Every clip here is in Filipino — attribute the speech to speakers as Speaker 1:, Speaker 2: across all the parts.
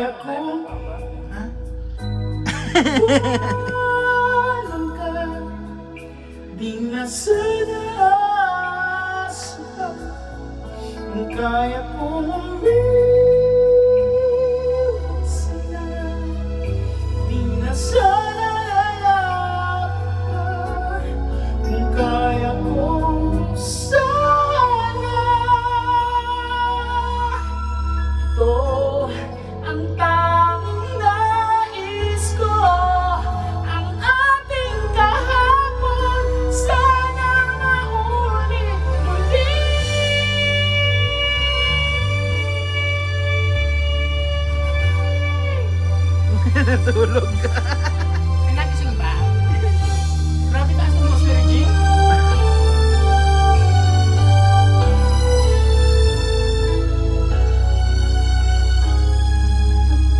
Speaker 1: kaya kong
Speaker 2: Ha?
Speaker 1: walang ka, di na sana asa. Kung kaya kong umiwas na, di na sana lalaban. Kung kaya kong sana, ito ang tanging nais ko. Ang ating kahapon sana maulit muli.
Speaker 2: Natulog ka.
Speaker 3: May nagising ba? Grabe taas ng mas Virgin.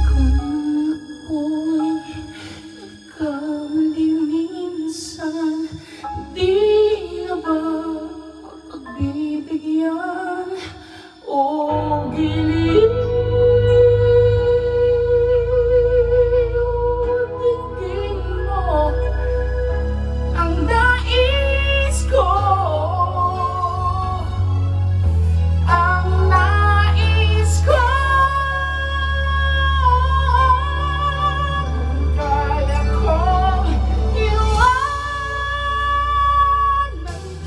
Speaker 1: Kung ako'y nagkamali minsan, di na ba mapagbibigyan o giliw? Tingin mo ang nais ko, ang nais ko. Kung kaya kong iwanan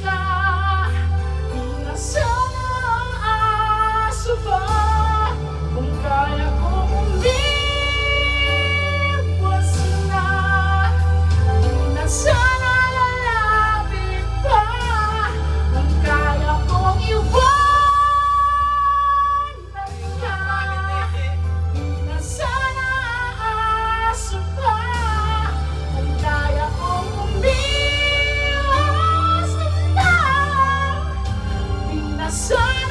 Speaker 1: ka, di na sana aasa pa. Kung kaya kong umiwas na, di na sana lalapit pa. Kung kaya kong iwanan ka, di na sana aasa pa. Kung kaya kong umiwas na, di na sana